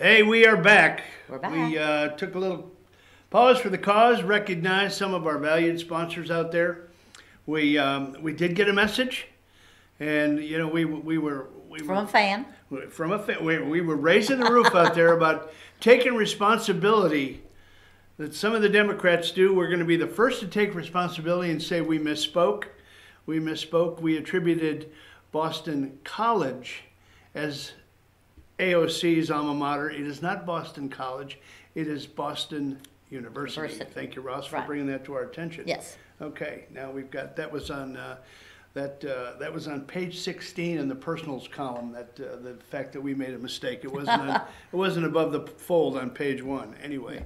Hey, we are back. We're back. We took a little pause for the cause, recognized some of our valued sponsors out there. We did get a message, and you know we were From a fan. from a fan. We were raising the roof out there about taking responsibility that some of the Democrats do. We're going to be the first to take responsibility and say we misspoke. We misspoke. We attributed Boston College as AOC's alma mater. It is not Boston College. It is Boston University. Thank you, Ross, for bringing that to our attention. Yes. Okay. Now we've got that was on that was on page 16 in the personals column. That the fact that we made a mistake. It wasn't it wasn't above the fold on page 1. Anyway.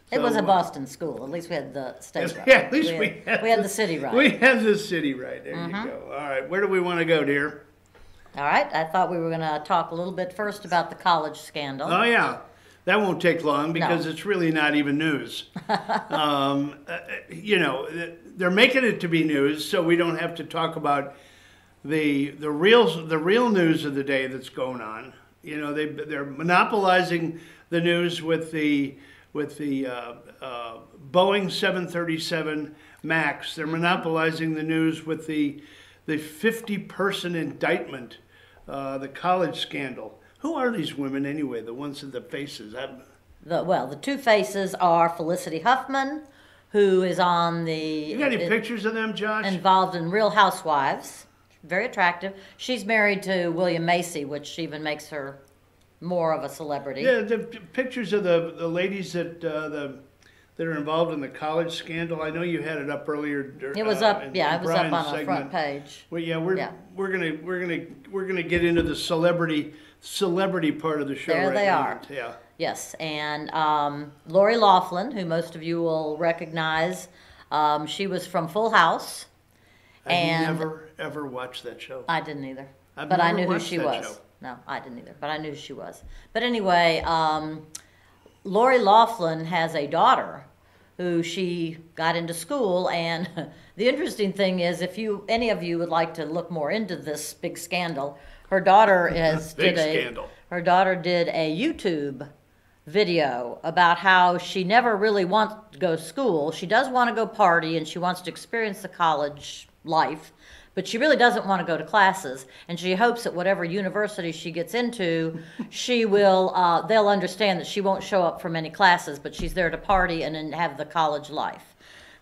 It was a Boston school. At least we had the state right. Yeah, at least we had the city right. We had the city right. There you go. All right. Where do we want to go, dear? All right, I thought we were going to talk a little bit first about the college scandal. Oh, yeah. That won't take long because it's really not even news. You know, they're making it to be news, so we don't have to talk about the real news of the day that's going on. You know, they're monopolizing the news with the Boeing 737 Max. They're monopolizing the news with the 50-person indictment, the college scandal. Who are these women anyway, the ones with the faces? The two faces are Felicity Huffman, who is on the... You got any pictures of them, Josh? Involved in Real Housewives. Very attractive. She's married to William Macy, which even makes her more of a celebrity. Yeah, the pictures of the ladies that are involved in the college scandal. I know you had it up earlier. It was up, it was Brian's up on the segment. front page. Well, yeah, we're gonna get into the celebrity part of the show. There right they now. are. Yeah. Yes, and Lori Loughlin, who most of you will recognize, she was from Full House. I've never ever watched that show. I didn't either, but I knew who she was. Show. No, I didn't either, but I knew who she was. But anyway, Lori Loughlin has a daughter who she got into school, and the interesting thing is, if any of you would like to look more into this big scandal, her daughter her daughter did a YouTube video about how she never really wants to go to school. She does want to go party and she wants to experience the college life, but she really doesn't want to go to classes, and she hopes that whatever university she gets into, she will, they'll understand that she won't show up for many classes, but she's there to party and then have the college life.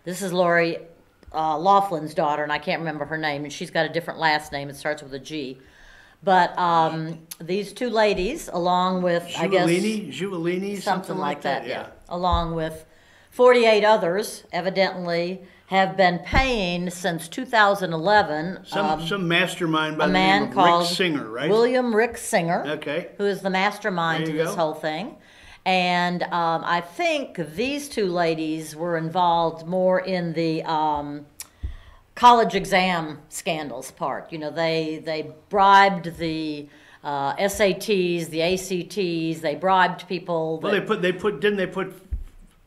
This is Lori Loughlin's daughter, and I can't remember her name, and she's got a different last name. It starts with a G. But these two ladies, along with, Giulini, something like that, yeah. Along with 48 others, evidently, have been paying since 2011. Some mastermind by the name of Rick Singer, right? William Rick Singer, okay, who is the mastermind to this whole thing. And I think these two ladies were involved more in the college exam scandals part. You know, they bribed the SATs, the ACTs. They bribed people. Well, they put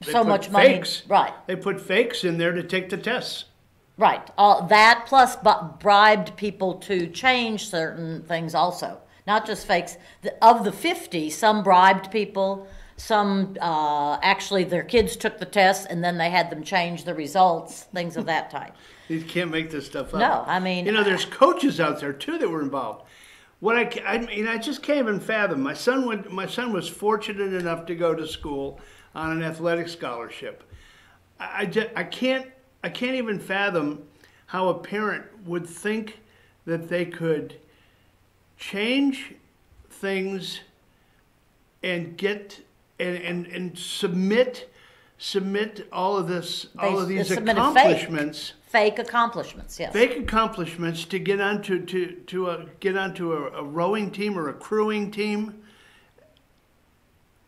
so much money, fakes. Right? They put fakes in there to take the tests. Right. All that plus bribed people to change certain things also, not just fakes. Of the 50, some bribed people. Some actually their kids took the tests and then they had them change the results, things of that type. You can't make this stuff up. No, I mean, you know, there's coaches out there too that were involved. What I just can't even fathom. My son was fortunate enough to go to school on an athletic scholarship. I can't even fathom how a parent would think that they could change things and get and submit all of these accomplishments. Fake accomplishments, yes. Fake accomplishments to get onto a rowing team or a crewing team.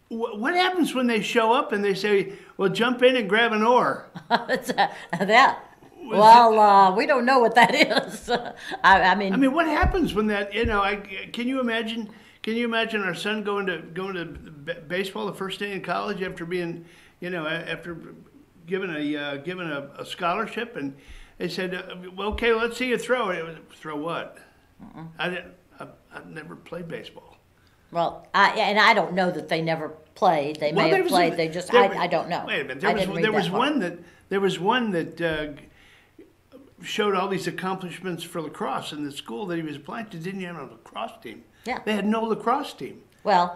What happens when they show up and they say, "Well, jump in and grab an oar"? That. Well, we don't know what that is. I mean, what happens when that? You know, can you imagine? Can you imagine our son going to baseball the first day in college after being, you know, after given a scholarship, and they said, well, "Okay, let's see you throw it." Throw what? I've never played baseball. Well, I don't know that they never played. They may have played. I don't know. Wait a minute. I didn't read There was that part. one that showed all these accomplishments for lacrosse in the school that he was applying to. Didn't have a lacrosse team. Yeah. They had no lacrosse team. Well,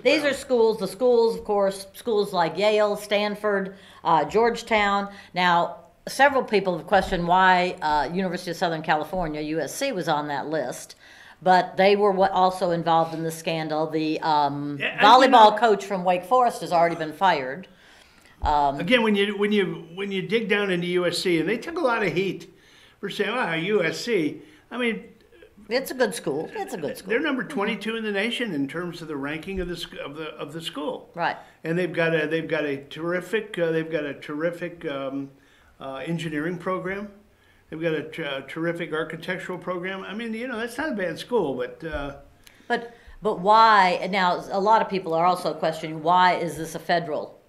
these are schools. The schools, of course, schools like Yale, Stanford, Georgetown. Now, several people have questioned why University of Southern California, USC, was on that list. But they were also involved in the scandal. The volleyball coach from Wake Forest has already been fired. Again, when you dig down into USC, and they took a lot of heat for saying, USC. I mean, it's a good school. It's a good school. They're number 22 in the nation in terms of the ranking of the school. Right. And they've got a terrific engineering program. They've got a terrific architectural program. I mean, that's not a bad school, but why? Now, a lot of people are also questioning, why is this a federal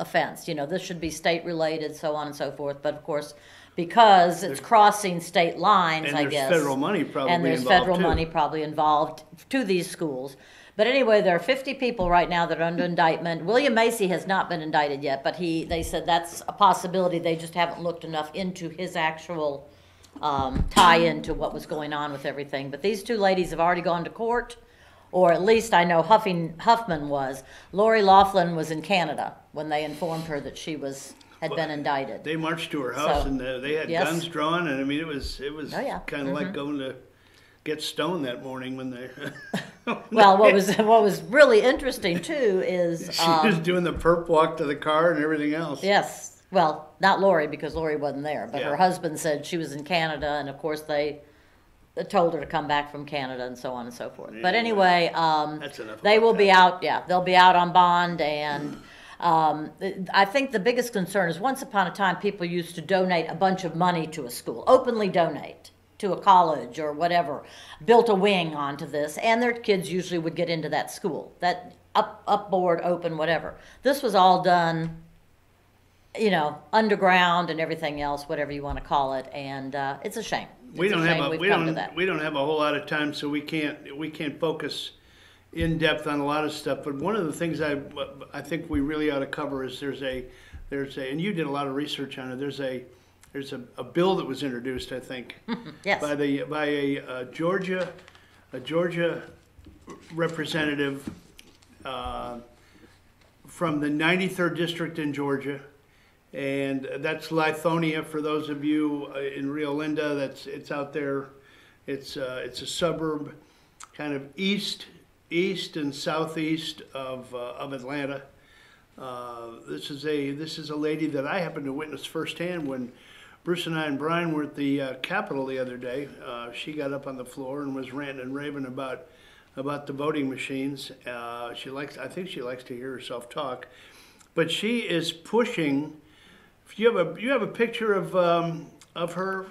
offense? This should be state related, so on and so forth. But of course, because it's crossing state lines, I guess. And there's federal money probably involved, and there's federal money probably involved to these schools. But anyway, there are 50 people right now that are under indictment. William Macy has not been indicted yet, but they said that's a possibility. They just haven't looked enough into his actual tie-in to what was going on with everything. But these two ladies have already gone to court, or at least I know Huffman was. Lori Loughlin was in Canada when they informed her that she had been indicted. They marched to her house, and they had guns drawn, and I mean it was kind of like going to get stoned that morning when they. Well, what was really interesting too is she was doing the perp walk to the car and everything else. Yes, well, not Lori, because Lori wasn't there, but her husband said she was in Canada, and of course they told her to come back from Canada and so on and so forth. But anyway, that's enough. They will be out. Yeah, they'll be out on bond, and I think the biggest concern is once upon a time people used to donate a bunch of money to a school, openly donate to a college or whatever, built a wing onto this, and their kids usually would get into that school, that upboard, open, whatever. This was all done, underground and everything else, whatever you want to call it, and it's a shame. We don't have a whole lot of time, so we can't focus in depth on a lot of stuff. But one of the things I think we really ought to cover is there's a and you did a lot of research on it. There's a bill that was introduced, I think, yes, by a Georgia representative from the 93rd district in Georgia. And that's Lithonia for those of you in Rio Linda. It's out there. It's a suburb, kind of east and southeast of Atlanta. This is a lady that I happened to witness firsthand when Bruce and I and Brian were at the Capitol the other day. She got up on the floor and was ranting and raving about the voting machines. I think she likes to hear herself talk, but she is pushing. You have a picture of her,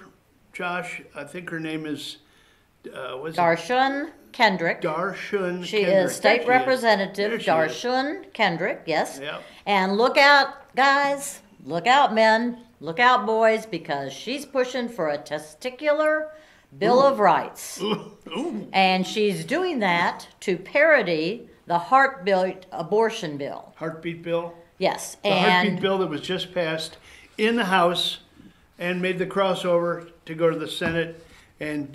Josh. I think her name is Darshun Kendrick. Darshun. She is state representative Darshun Kendrick. Yes. Yep. And look out, guys. Look out, men. Look out, boys, because she's pushing for a testicular Bill of Rights. Ooh. And she's doing that to parody the heartbeat abortion bill. Heartbeat bill? Yes. The heartbeat bill that was just passed in the House and made the crossover to go to the Senate. And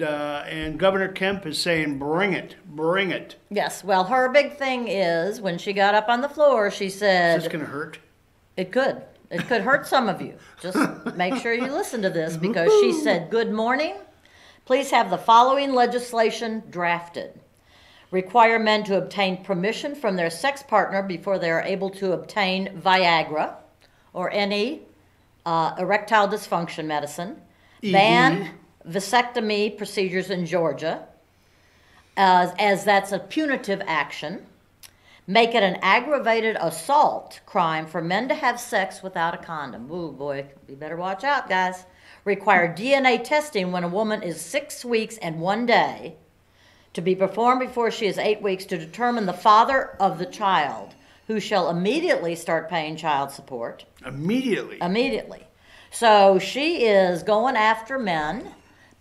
Governor Kemp is saying, bring it, bring it. Yes. Well, her big thing is when she got up on the floor, she said... Is this going to hurt? It could. It could hurt some of you. Just make sure you listen to this because she said, good morning. Please have the following legislation drafted. Require men to obtain permission from their sex partner before they are able to obtain Viagra or any erectile dysfunction medicine. Ban vasectomy procedures in Georgia, as that's a punitive action. Make it an aggravated assault crime for men to have sex without a condom. Ooh, boy, you better watch out, guys. Require DNA testing when a woman is 6 weeks and 1 day to be performed before she is 8 weeks to determine the father of the child, who shall immediately start paying child support. Immediately? Immediately. So she is going after men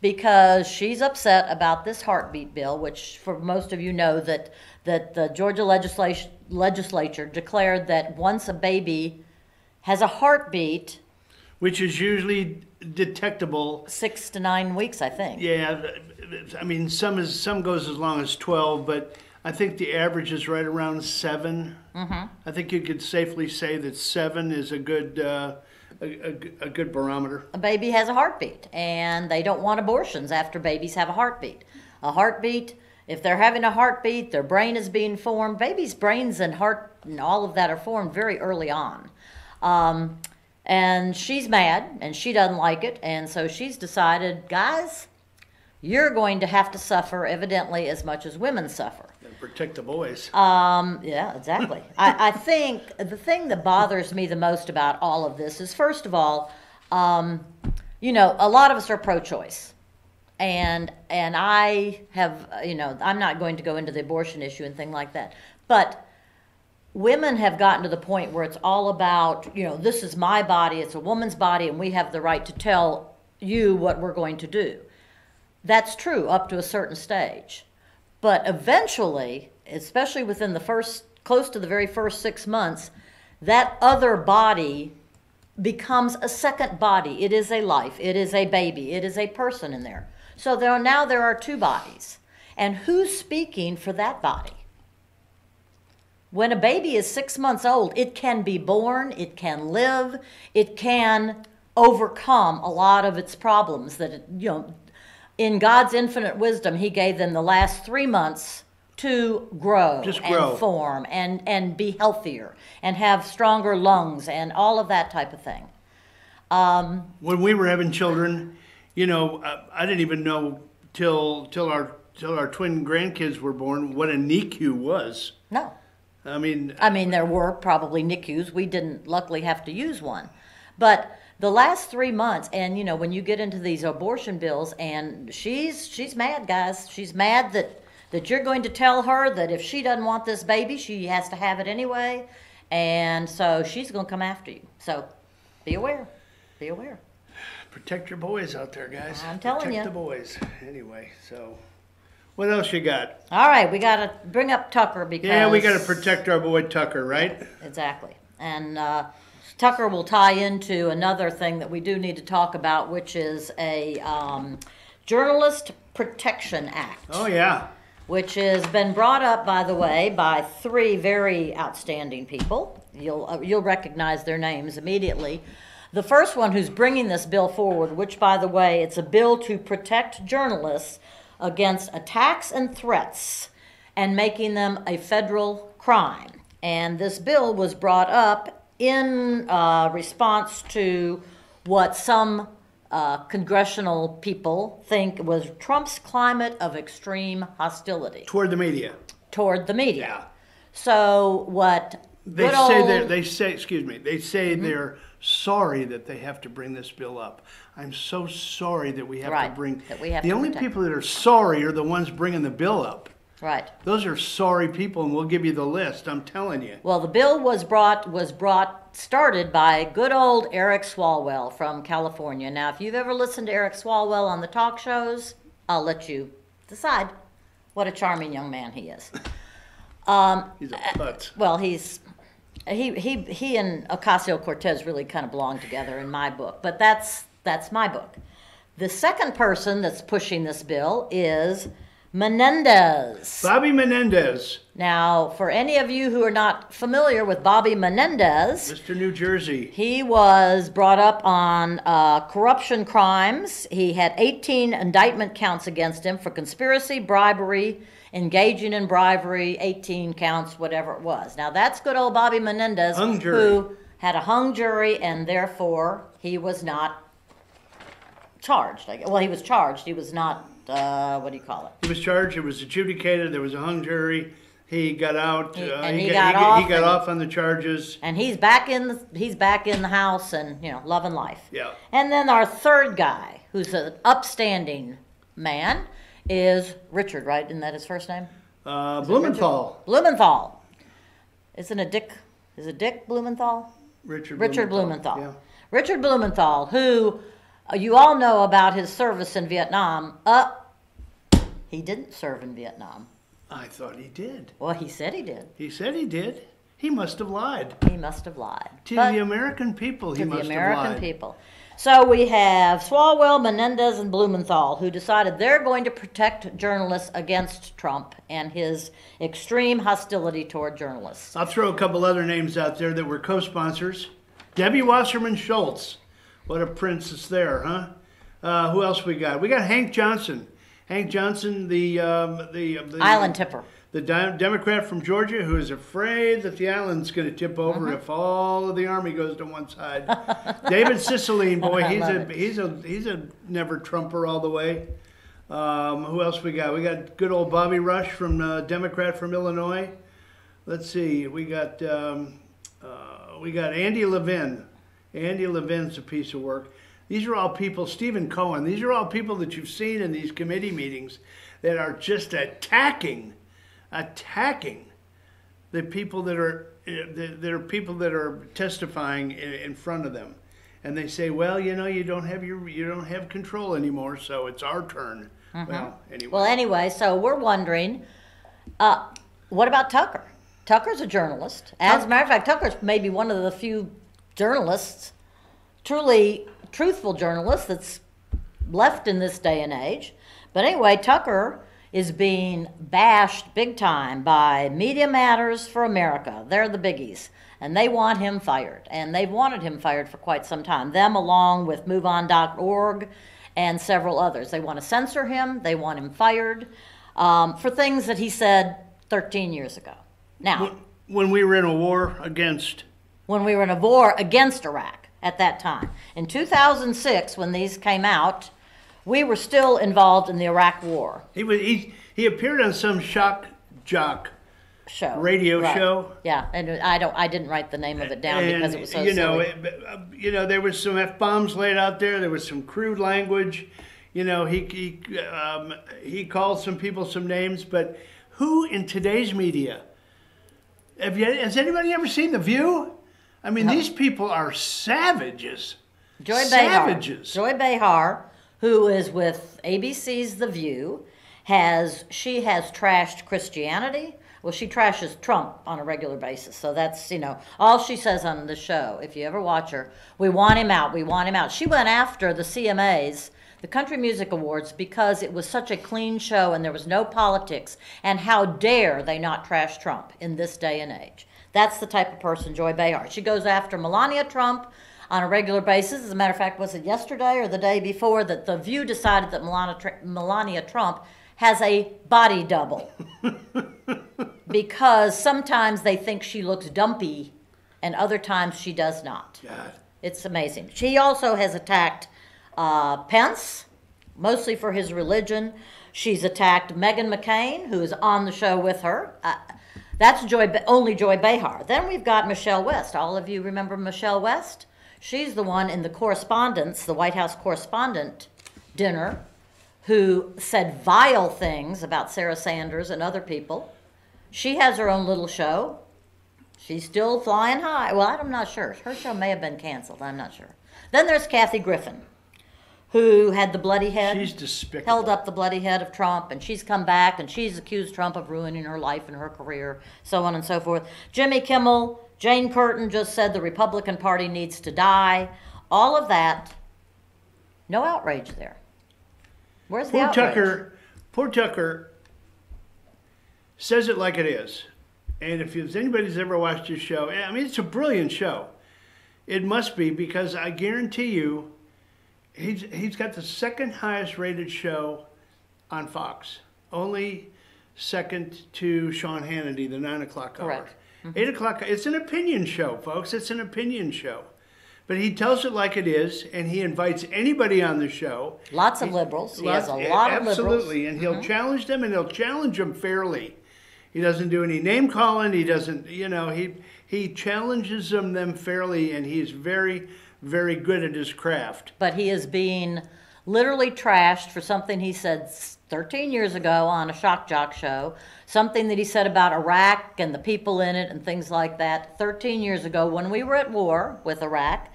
because she's upset about this heartbeat bill, which for most of you know that that the Georgia legislature declared that once a baby has a heartbeat, which is usually detectable. 6 to 9 weeks, I think. Yeah, I mean, some goes as long as 12, but I think the average is right around 7. Mm-hmm. I think you could safely say that 7 is a good a good barometer. A baby has a heartbeat, and they don't want abortions after babies have a heartbeat. A heartbeat, if they're having a heartbeat, their brain is being formed. Babies' brains and heart and all of that are formed very early on. And she's mad, and she doesn't like it, and so she's decided, guys, you're going to have to suffer evidently as much as women suffer. Protect the boys. Yeah, exactly. I think the thing that bothers me the most about all of this is, first of all, you know, a lot of us are pro-choice. And I have, you know, I'm not going to go into the abortion issue and thing like that. But women have gotten to the point where it's all about, you know, this is my body, it's a woman's body, and we have the right to tell you what we're going to do. That's true up to a certain stage. But eventually, especially within the close to the very first 6 months, that other body becomes a second body. It is a life. It is a baby. It is a person in there. So now there are 2 bodies. And who's speaking for that body? When a baby is 6 months old, it can be born, it can live, it can overcome a lot of its problems that, you know, in God's infinite wisdom, he gave them the last 3 months to grow and form and be healthier and have stronger lungs and all of that type of thing. When we were having children, you know, I didn't even know till our twin grandkids were born what a NICU was. No. I mean, there were probably NICUs. We didn't luckily have to use one. But the last 3 months, and you know, when you get into these abortion bills, and she's mad, guys. She's mad that you're going to tell her that if she doesn't want this baby, she has to have it anyway. And so she's going to come after you. So be aware. Be aware. Protect your boys out there, guys. I'm telling you. Protect the boys. Anyway, so what else you got? All right, we got to bring up Tucker because... Yeah, we got to protect our boy Tucker, right? Exactly. And Tucker will tie into another thing that we do need to talk about, which is a Journalist Protection Act. Oh, yeah. Which has been brought up, by the way, by 3 very outstanding people. You'll recognize their names immediately. The first one who's bringing this bill forward, which, by the way, it's a bill to protect journalists against attacks and threats and making them a federal crime. And this bill was brought up in response to what some congressional people think was Trump's climate of extreme hostility. Toward the media. Toward the media. Yeah. So what they say they're sorry that they have to bring this bill up. I'm so sorry that we have to bring... The only people that are sorry are the ones bringing the bill up. Right. Those are sorry people, and we'll give you the list, I'm telling you. Well, the bill started by good old Eric Swalwell from California. Now, if you've ever listened to Eric Swalwell on the talk shows, I'll let you decide what a charming young man he is. He's a putz. Well, he and Ocasio-Cortez really kind of belong together in my book, but that's my book. The second person that's pushing this bill is Menendez. Bobby Menendez. Now, for any of you who are not familiar with Bobby Menendez, Mr. New Jersey. He was brought up on corruption crimes. He had 18 indictment counts against him for conspiracy, bribery, engaging in bribery, 18 counts, whatever it was. Now, that's good old Bobby Menendez, who had a hung jury, and therefore he was not charged. Well, he was charged. He was not, what do you call it? He was charged. It was adjudicated. There was a hung jury. He got out. He got off on the charges. And he's back in the house and, you know, loving life. Yeah. And then our third guy, who's an upstanding man, is Richard, right? Isn't that his first name? Blumenthal. Blumenthal. Isn't it Dick? Is it Dick Blumenthal? Richard Blumenthal. Yeah. Richard Blumenthal, who you all know about his service in Vietnam. He didn't serve in Vietnam. I thought he did. Well, he said he did. He said he did. He must have lied. He must have lied. To the American people, he must have lied. To the American people. So we have Swalwell, Menendez, and Blumenthal, who decided they're going to protect journalists against Trump and his extreme hostility toward journalists. I'll throw a couple other names out there that were co-sponsors. Debbie Wasserman Schultz. What a princess there, huh? Who else we got? We got Hank Johnson. Hank Johnson, the island tipper. The Democrat from Georgia who is afraid that the island's going to tip over if all of the army goes to one side. David Cicilline, boy, he's a never Trumper all the way. Who else we got? We got good old Bobby Rush from Democrat from Illinois. Let's see, we got Andy Levin. Andy Levin's a piece of work. These are all people, Stephen Cohen, these are all people that you've seen in these committee meetings that are just attacking the people that are testifying in front of them, and they say, well, you don't have control anymore, so it's our turn. Well, anyway, so we're wondering, what about Tucker? Tucker's a journalist. As a matter of fact, Tucker's maybe one of the few journalists, truly truthful journalists, that's left in this day and age. But anyway, Tucker is being bashed big time by Media Matters for America. They're the biggies, and they want him fired, and they've wanted him fired for quite some time. Them along with MoveOn.org and several others. They want to censor him. They want him fired for things that he said 13 years ago. Now, when we were in a war against Iraq at that time. In 2006, when these came out, we were still involved in the Iraq War. He appeared on some shock jock radio show. Yeah, and I didn't write the name of it down because it was so silly. There was some F-bombs laid out there. There was some crude language. He called some people some names, but who in today's media? Has anybody ever seen The View? I mean, these people are savages. Joy Behar, who is with ABC's The View, she has trashed Christianity. Well, she trashes Trump on a regular basis. So that's, all she says on the show. If you ever watch her, we want him out, we want him out. She went after the CMAs, the Country Music Awards, because it was such a clean show and there was no politics. And how dare they not trash Trump in this day and age. That's the type of person Joy Behar. She goes after Melania Trump on a regular basis. As a matter of fact, was it yesterday or the day before that The View decided that Melania Trump has a body double because sometimes they think she looks dumpy and other times she does not. God. It's amazing. She also has attacked Pence, mostly for his religion. She's attacked Meghan McCain, who is on the show with her. That's only Joy Behar. Then we've got Michelle West. All of you remember Michelle West? She's the one in the correspondence, the White House correspondent dinner, who said vile things about Sarah Sanders and other people. She has her own little show. She's still flying high. Well, I'm not sure. Her show may have been canceled. I'm not sure. Then there's Kathy Griffin, who had the bloody head. She's despicable. Held up the bloody head of Trump, and she's come back, and she's accused Trump of ruining her life and her career, so on and so forth. Jimmy Kimmel, Jane Curtin just said the Republican Party needs to die. All of that, no outrage there. Where's the outrage? Poor Tucker says it like it is. And if anybody's ever watched his show, I mean, it's a brilliant show. It must be, because I guarantee you, he's got the second highest rated show on Fox. Only second to Sean Hannity, the 9 o'clock hour. Correct. 8 o'clock, it's an opinion show, folks. It's an opinion show. But he tells it like it is, and he invites anybody on the show. Lots of liberals. He has a lot of liberals. Absolutely, and he'll challenge them, and he'll challenge them fairly. He doesn't do any name calling. He doesn't, he challenges them fairly, and he's very, very good at his craft. But he is being literally trashed for something he said 13 years ago on a shock jock show, something that he said about Iraq and the people in it and things like that 13 years ago when we were at war with Iraq.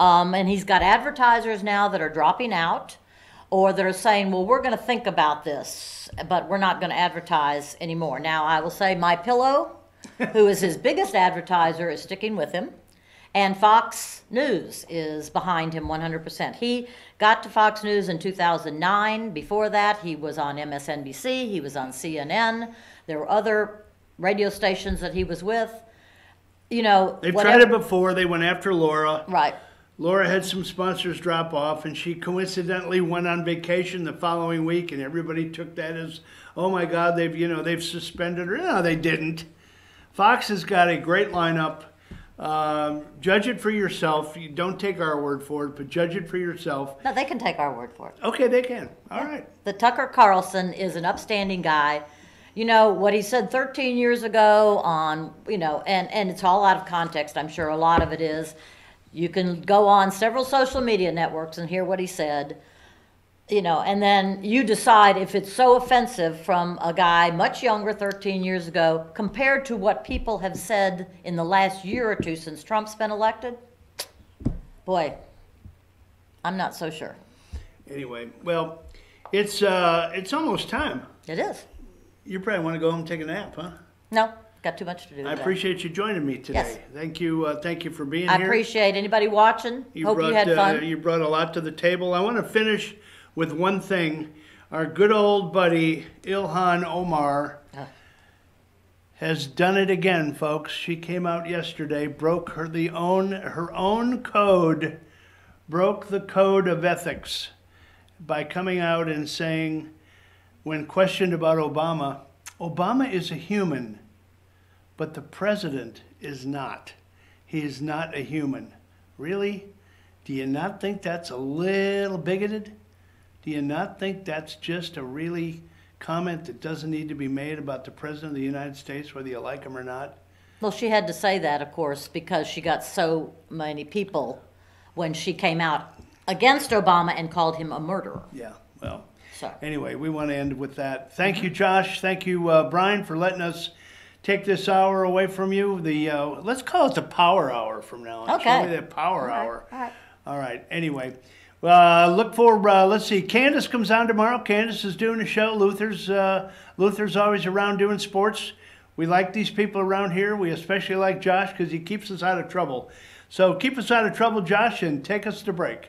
And he's got advertisers now that are dropping out. or that are saying, well, we're going to think about this, but we're not going to advertise anymore. Now, I will say My Pillow, who is his biggest advertiser, is sticking with him. And Fox News is behind him 100%. He got to Fox News in 2009. Before that, he was on MSNBC. He was on CNN. There were other radio stations that he was with. You know, They've tried it before. They went after Laura. Right. Laura had some sponsors drop off, and she coincidentally went on vacation the following week, and everybody took that as, oh my God, they've suspended her. No, they didn't. Fox has got a great lineup. Judge it for yourself. You don't take our word for it, but judge it for yourself. No, they can take our word for it. Okay, they can. All right. The Tucker Carlson is an upstanding guy. You know, what he said 13 years ago on, you know, and it's all out of context. I'm sure a lot of it is. You can go on several social media networks and hear what he said, you know, and then you decide if it's so offensive from a guy much younger 13 years ago compared to what people have said in the last year or two since Trump's been elected. Boy, I'm not so sure. Anyway, well, it's almost time. It is. You probably want to go home and take a nap, huh? No, got too much to do I today. appreciate you joining me today. Yes. Thank you for being I here. appreciate anybody watching. Hope you had fun. You brought a lot to the table. I want to finish with one thing. Our good old buddy Ilhan Omar has done it again, folks. She came out yesterday, broke her own code, broke the code of ethics by coming out and saying, when questioned about Obama, Obama is a human, but the president is not. He is not a human. Really? Do you not think that's a little bigoted? Do you not think that's just a really comment that doesn't need to be made about the president of the United States, whether you like him or not? Well, she had to say that, of course, because she got so many people when she came out against Obama and called him a murderer. Yeah, well, So. anyway, we want to end with that. Thank you, Josh. Thank you, Brian, for letting us take this hour away from you. Let's call it the power hour from now on. Okay. Show me that power hour. All right. All right. Anyway, look for, let's see, Candace comes on tomorrow. Candace is doing a show. Luther's always around doing sports. We like these people around here. We especially like Josh because he keeps us out of trouble. So keep us out of trouble, Josh, and take us to break.